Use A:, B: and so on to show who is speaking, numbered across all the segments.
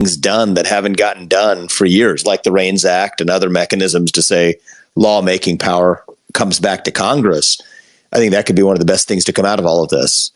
A: things done that haven't gotten done for years, like the REINS Act and other mechanisms to say lawmaking power comes back to Congress. I think that could be one of the best things to come out of all of this.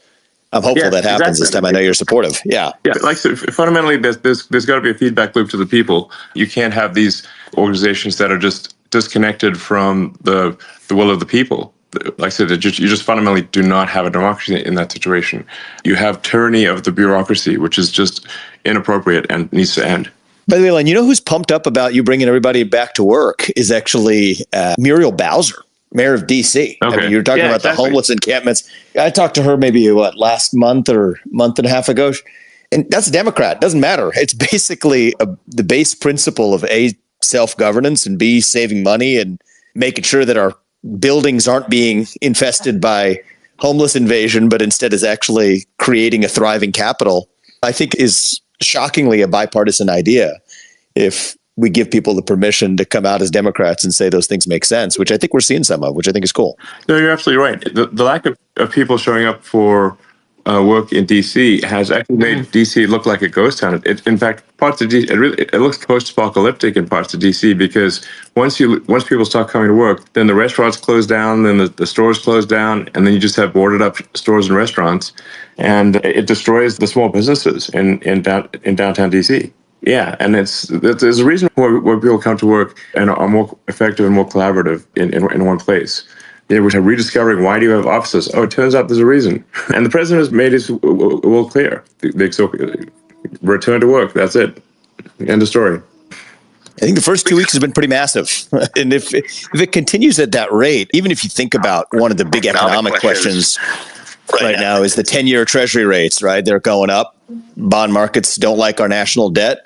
A: I'm hopeful that happens this time. I know you're supportive. Yeah.
B: Like so fundamentally, there's got to be a feedback loop to the people. You can't have these organizations that are just disconnected from the will of the people. Like I said, you just fundamentally do not have a democracy in that situation. You have tyranny of the bureaucracy, which is just inappropriate and needs to end.
A: By the way, Len, you know who's pumped up about you bringing everybody back to work is actually Muriel Bowser, mayor of D.C.
B: Okay.
A: I mean, you're talking about the homeless encampments. I talked to her maybe, last month or month and a half ago. And that's a Democrat. Doesn't matter. It's basically the base principle of A, self-governance, and B, saving money and making sure that our buildings aren't being infested by homeless invasion, but instead is actually creating a thriving capital, I think is shockingly a bipartisan idea if we give people the permission to come out as Democrats and say those things make sense, which I think we're seeing some of, which I think is cool.
B: No, you're absolutely right. The lack of people showing up for work in D.C. has actually made D.C. look like a ghost town. In fact, parts of D.C. it looks post-apocalyptic in parts of D.C. because once people start coming to work, then the restaurants close down, then the stores close down, and then you just have boarded up stores and restaurants, and it destroys the small businesses in downtown D.C. Yeah, and there's a reason why people come to work and are more effective and more collaborative in one place. We're rediscovering, why do you have offices? Oh, it turns out there's a reason. And the president has made his will clear. Return to work. That's it. End of story.
A: I think the first 2 weeks has been pretty massive. And if it continues at that rate, even if you think about one of the big economic questions right now is the 10-year treasury rates, right? They're going up. Bond markets don't like our national debt.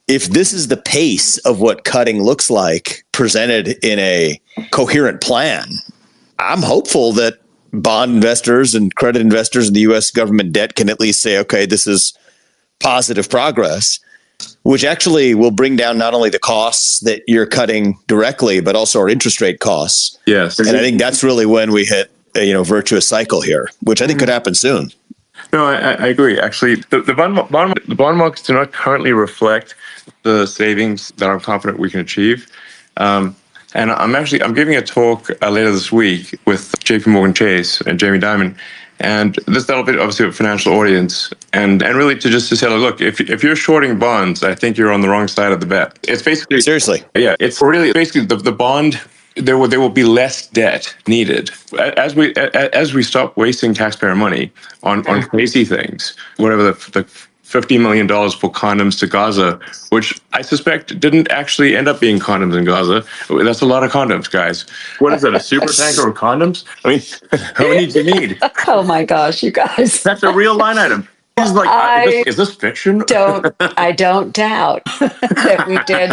A: If this is the pace of what cutting looks like presented in a coherent plan, I'm hopeful that bond investors and credit investors in the U.S. government debt can at least say, okay, this is positive progress, which actually will bring down not only the costs that you're cutting directly, but also our interest rate costs.
B: Yes.
A: And I think that's really when we hit a virtuous cycle here, which I think could happen soon.
B: No, I agree. Actually, the bond markets do not currently reflect the savings that I'm confident we can achieve. And I'm giving a talk later this week with JP Morgan Chase and Jamie Dimon. And that'll be obviously a financial audience. And really to say, look, if you're shorting bonds, I think you're on the wrong side of the bet. It's basically...
A: Seriously.
B: Yeah, it's really basically the bond... There will be less debt needed as we stop wasting taxpayer money on crazy things. Whatever the $50 million for condoms to Gaza, which I suspect didn't actually end up being condoms in Gaza. That's a lot of condoms, guys. What is that? A super tanker of condoms? I mean, how many do you need?
C: Oh my gosh, you guys!
B: That's a real line item. He's like, is this fiction?
C: I don't doubt that we did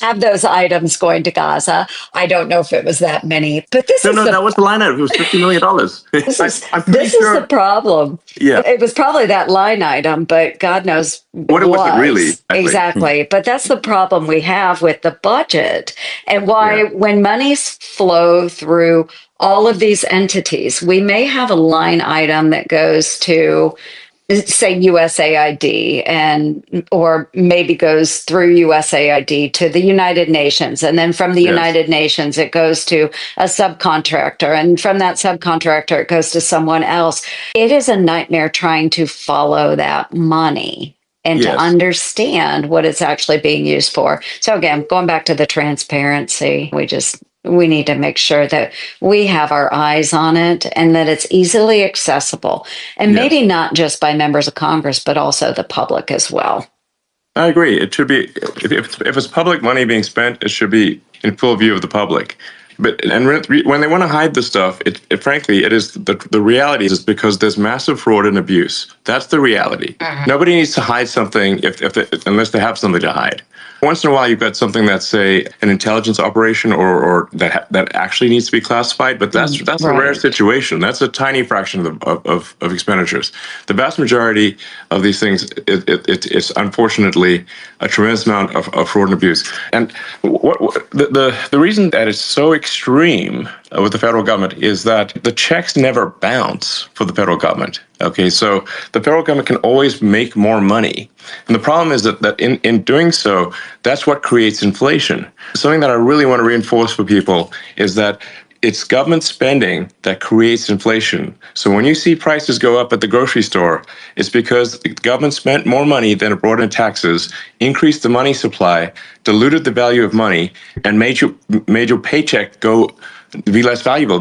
C: have those items going to Gaza. I don't know if it was that many, but
B: that was the line item. It was $50 million.
C: This is the problem.
B: Yeah.
C: It was probably that line item, but God knows
B: what it was really.
C: Exactly. But that's the problem we have with the budget and why when monies flow through all of these entities, we may have a line item that goes to, say, USAID or maybe goes through USAID to the United Nations. And then from the United Nations, it goes to a subcontractor. And from that subcontractor, it goes to someone else. It is a nightmare trying to follow that money and to understand what it's actually being used for. So again, going back to the transparency, we need to make sure that we have our eyes on it and that it's easily accessible. And maybe not just by members of Congress, but also the public as well.
B: I agree. It should be, if it's public money being spent, it should be in full view of the public. And when they want to hide the stuff, frankly, it is the reality is because there's massive fraud and abuse. That's the reality. Nobody needs to hide something unless they have something to hide. Once in a while, you've got something that's, say, an intelligence operation or that actually needs to be classified, but that's a rare situation. That's a tiny fraction of expenditures. The vast majority of these things, it's unfortunately a tremendous amount of fraud and abuse. And the reason that it's so extreme with the federal government is that the checks never bounce for the federal government. Okay, so the federal government can always make more money. And the problem is that in doing so, that's what creates inflation. Something that I really want to reinforce for people is that it's government spending that creates inflation. So when you see prices go up at the grocery store, it's because the government spent more money than it brought in taxes, increased the money supply, diluted the value of money, and made your paycheck be less valuable.